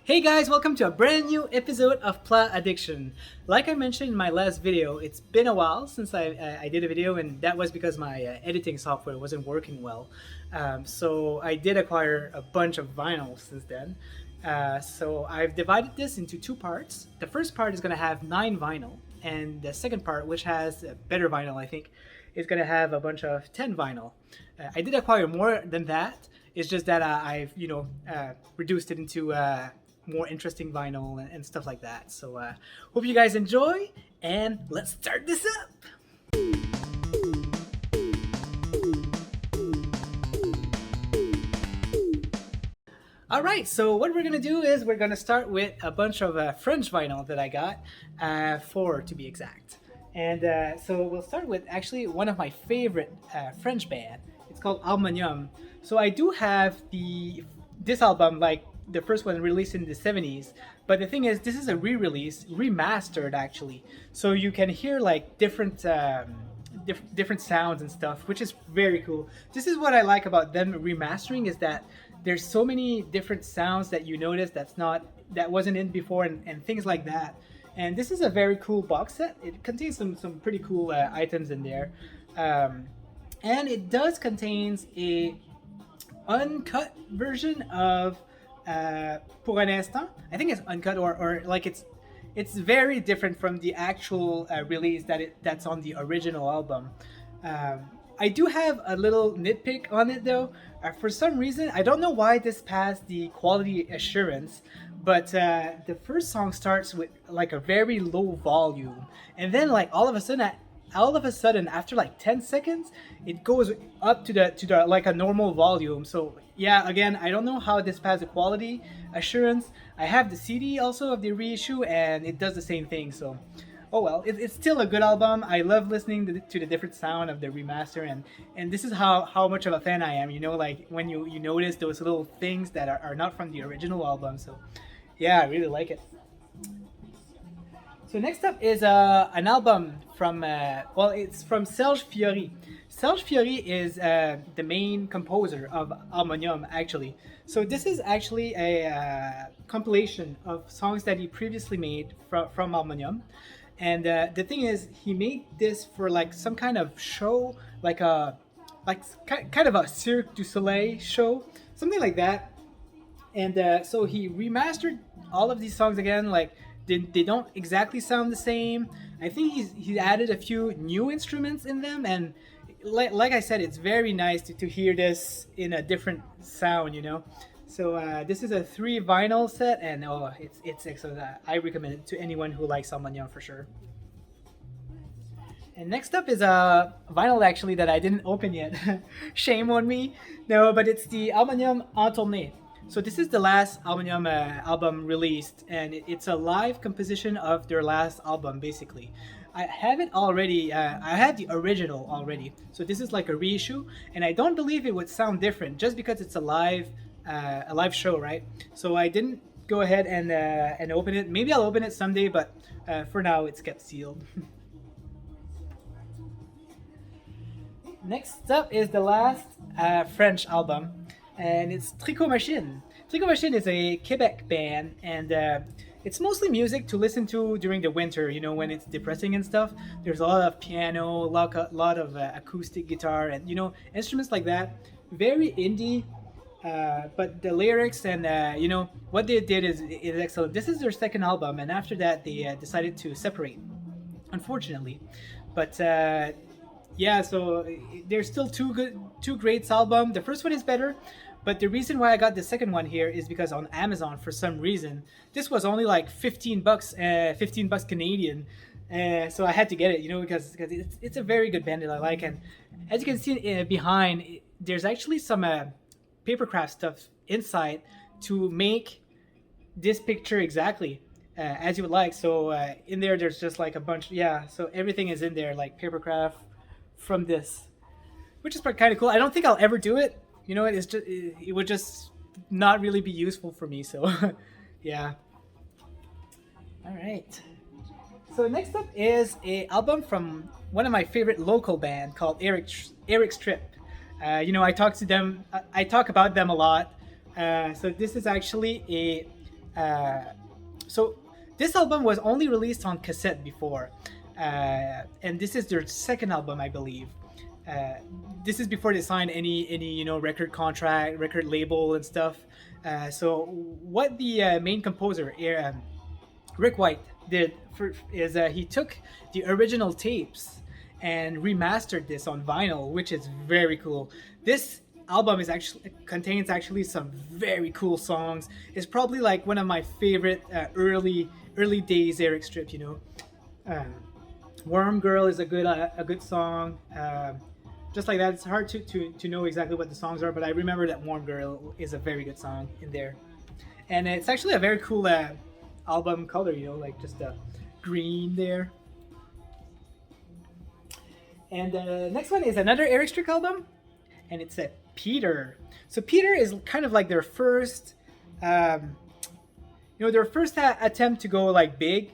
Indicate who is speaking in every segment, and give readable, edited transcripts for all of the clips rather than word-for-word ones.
Speaker 1: Hey guys, welcome to a brand new episode of Pla Addiction. Like I mentioned in my last video, it's been a while since I did a video, and that was because my editing software wasn't working well. So I did acquire a bunch of vinyl since then. So I've divided this into two parts. The first part is going to have 9 vinyl, and the second part, which has better vinyl, I think, is going to have a bunch of 10 vinyl. I did acquire more than that. It's just that I've reduced it into more interesting vinyl and stuff like that. So hope you guys enjoy, and let's start this up. All right, so what we're gonna do is we're gonna start with a bunch of French vinyl that I got, 4 to be exact. And so we'll start with actually one of my favorite French band. It's called Harmonium. So I do have this album, like the first one released in the 70s, but the thing is, this is a re-release, remastered actually. So you can hear like different sounds and stuff, which is very cool. This is what I like about them remastering, is that there's so many different sounds that you notice that wasn't in before, and things like that. And this is a very cool box set. It contains some pretty cool items in there, and it does contains a uncut version of Pour un instant. I think it's uncut, or like it's very different from the actual release that's on the original album. I do have a little nitpick on it though. For some reason, I don't know why this passed the quality assurance, but the first song starts with like a very low volume, and then like all of a sudden after like 10 seconds it goes up to the like a normal volume. So yeah, again, I don't know how this passed the quality assurance. I have the CD also of the reissue, and it does the same thing. So oh well, it's still a good album. I love listening to the different sound of the remaster, and this is how much of a fan I am, like when you notice those little things that are not from the original album. So yeah, I really like it. So next up is an album from it's from Serge Fiori. Serge Fiori is the main composer of Harmonium, actually. So this is actually a compilation of songs that he previously made from Harmonium. And the thing is, he made this for like some kind of show, like kind of a Cirque du Soleil show, something like that. And so he remastered all of these songs again. Like they don't exactly sound the same. I think he added a few new instruments in them, and like I said, it's very nice to hear this in a different sound. So this is a 3 vinyl set, and oh, it's excellent. I recommend it to anyone who likes Salmagnon for sure. And next up is a vinyl actually that I didn't open yet. Shame on me. No, but it's the Harmonium en tournée. So this is the last Harmonium album released, and it's a live composition of their last album, basically. I have it already. I had the original already. So this is like a reissue, and I don't believe it would sound different just because it's a live show, right? So I didn't go ahead and open it. Maybe I'll open it someday, but for now it's kept sealed. Next up is the last French album, and it's Tricot Machine. Tricot Machine is a Quebec band, and it's mostly music to listen to during the winter, when it's depressing and stuff. There's a lot of piano, a lot of acoustic guitar, and instruments like that. Very indie, but the lyrics and what they did is excellent. This is their second album, and after that they decided to separate, unfortunately. But yeah, so there's still two great albums. The first one is better, but the reason why I got the second one here is because on Amazon, for some reason, this was only like $15, $15 Canadian. So I had to get it, because it's a very good band that I like. And as you can see behind, there's actually some papercraft stuff inside to make this picture exactly as you would like. So in there's just like a bunch, yeah. So everything is in there, like papercraft from this, which is kind of cool. I don't think I'll ever do it. It would just not really be useful for me. So yeah. All right. So next up is a album from one of my favorite local band called Eric Strip. I talk about them a lot. So this is actually Uh, so this album was only released on cassette before, and this is their second album, I believe. Uh, this is before they signed any record contract, record label, and stuff. So what the main composer Rick White did is he took the original tapes and remastered this on vinyl, which is very cool. This album is actually contains actually some very cool songs. It's probably like one of my favorite early days Eric Strip. Um, "Warm Girl" is a good song. Just like that, it's hard to know exactly what the songs are, but I remember that "Warm Girl" is a very good song in there, and it's actually a very cool album color. Like just a green there. And the next one is another Eric Strick album, and it's a Peter. So Peter is kind of like their first, their first attempt to go like big.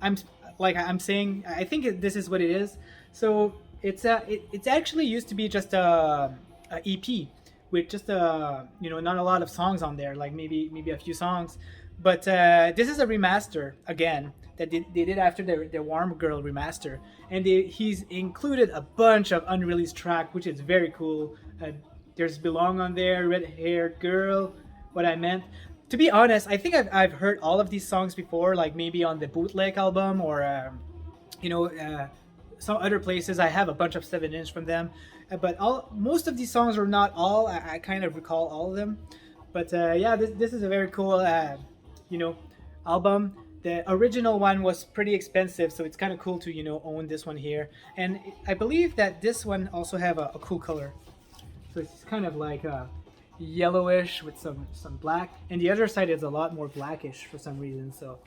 Speaker 1: I'm saying, I think this is what it is. So it's actually used to be just a EP with just not a lot of songs on there, like maybe a few songs. But this is a remaster again that they did after their Warm Girl remaster, and he's included a bunch of unreleased track, which is very cool. There's "Belong" on there, "Red Haired Girl," "What I Meant." To be honest, I think I've heard all of these songs before, like maybe on the bootleg album or some other places. I have a bunch of 7-inch from them, but most of these songs are not all. I kind of recall all of them, but yeah, this is a very cool album. The original one was pretty expensive, so it's kind of cool to own this one here. And I believe that this one also have a cool color. So it's kind of like yellowish with some black, and the other side is a lot more blackish for some reason. So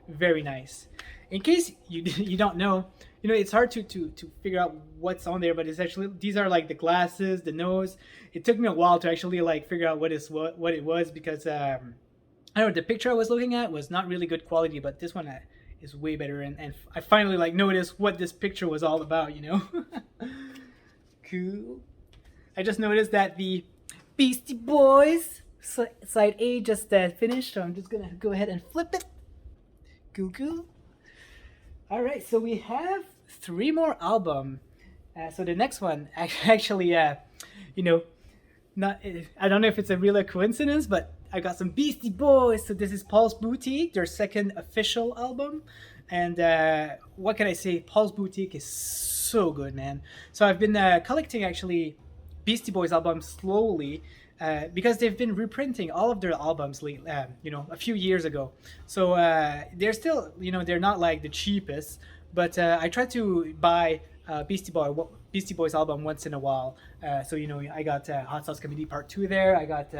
Speaker 1: very nice. In case you you don't know, it's hard to figure out what's on there, but it's actually, these are like the glasses, the nose. It took me a while to actually like figure out what it was, because I don't know, the picture I was looking at was not really good quality, but this one is way better, and I finally like noticed what this picture was all about. Cool. I just noticed that the Beastie Boys side A just finished, so I'm just gonna go ahead and flip it. Cool. All right, so we have 3 more album. So the next one actually, not, I don't know if it's a real coincidence, but I got some Beastie Boys. So this is Paul's Boutique, their second official album. And what can I say? Paul's Boutique is so good, man. So I've been collecting actually Beastie Boys albums slowly, because they've been reprinting all of their albums a few years ago. So they're still, they're not like the cheapest, but I try to buy Beastie Boys album once in a while. So I got Hot Sauce Comedy Part 2 there. I got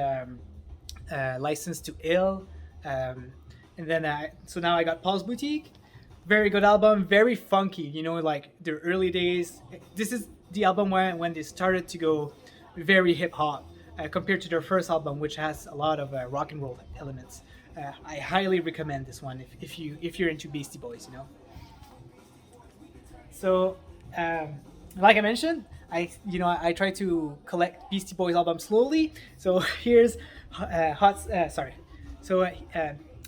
Speaker 1: License to Ill, and then so now I got Paul's Boutique. Very good album, very funky. Like their early days. This is the album when they started to go very hip hop, compared to their first album, which has a lot of rock and roll elements. I highly recommend this one if you're into Beastie Boys. So, like I mentioned, I try to collect Beastie Boys albums slowly. So here's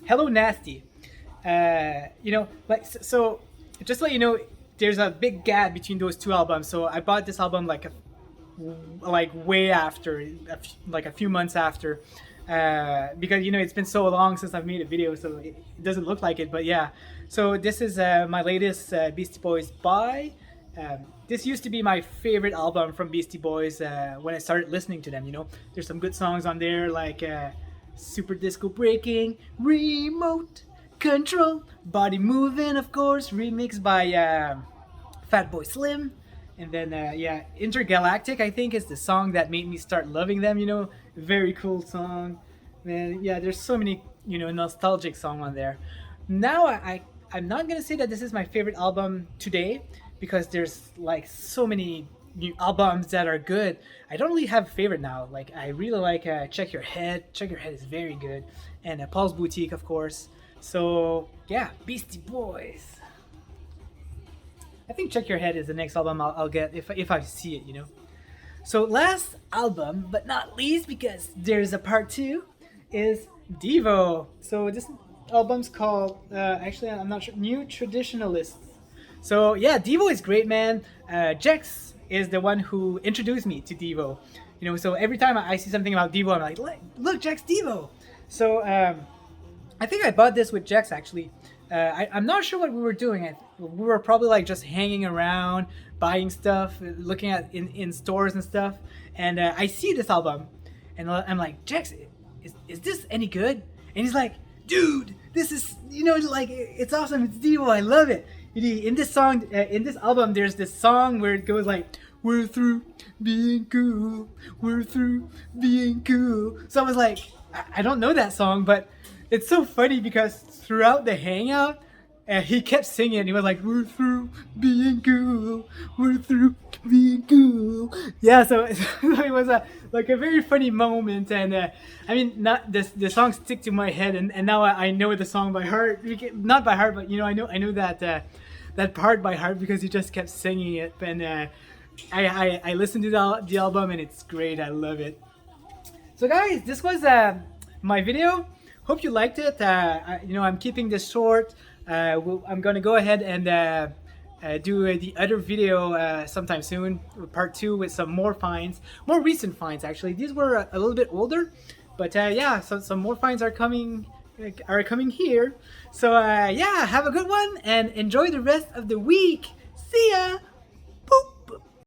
Speaker 1: Hello Nasty. So just to let you know, there's a big gap between those 2 albums. So I bought this album like way after, like a few months after, because it's been so long since I've made a video, so it doesn't look like it. But yeah, so this is my latest Beastie Boys buy. This used to be my favorite album from Beastie Boys when I started listening to them. There's some good songs on there, like Super Disco Breaking, Remote Control, Body Moving, of course, remixed by Fatboy Slim. And then Intergalactic, I think, is the song that made me start loving them. Very cool song. And yeah, there's so many nostalgic songs on there. Now I'm not gonna say that this is my favorite album today, because there's like so many new albums that are good. I don't really have a favorite now. Like I really like Check Your Head. Check Your Head is very good, and Paul's Boutique, of course. So yeah, Beastie Boys. I think Check Your Head is the next album I'll get if I see it. So last album, but not least, because there's a part 2, is Devo. So this album's called, actually, I'm not sure, New Traditionalists. So yeah, Devo is great, man. Jex is the one who introduced me to Devo. You know, so every time I see something about Devo, I'm like, look, Jex Devo. So I think I bought this with Jex actually. I'm not sure what we were doing. We were probably like just hanging around, buying stuff, looking at in stores and stuff. And I see this album, and I'm like, Jex, is this any good? And he's like, dude, this is, you know, like, it's awesome. It's Devo. I love it. In this song, in this album, there's this song where it goes like, we're through being cool. We're through being cool. So I was like, I don't know that song, but it's so funny because throughout the hangout, he kept singing. He was like, "We're through being cool. We're through being cool." Yeah, so, so it was a like a very funny moment, and I mean, not this the song stick to my head, and now I know the song by heart. Not by heart, but you know, I know that that part by heart because he just kept singing it, and I listened to the album, and it's great. I love it. So guys, this was my video. Hope you liked it. You know, I'm keeping this short. I'm gonna go ahead and do the other video sometime soon, part two with some more finds, more recent finds actually. These were a little bit older, but yeah, so some more finds are coming here. So yeah, have a good one and enjoy the rest of the week. See ya.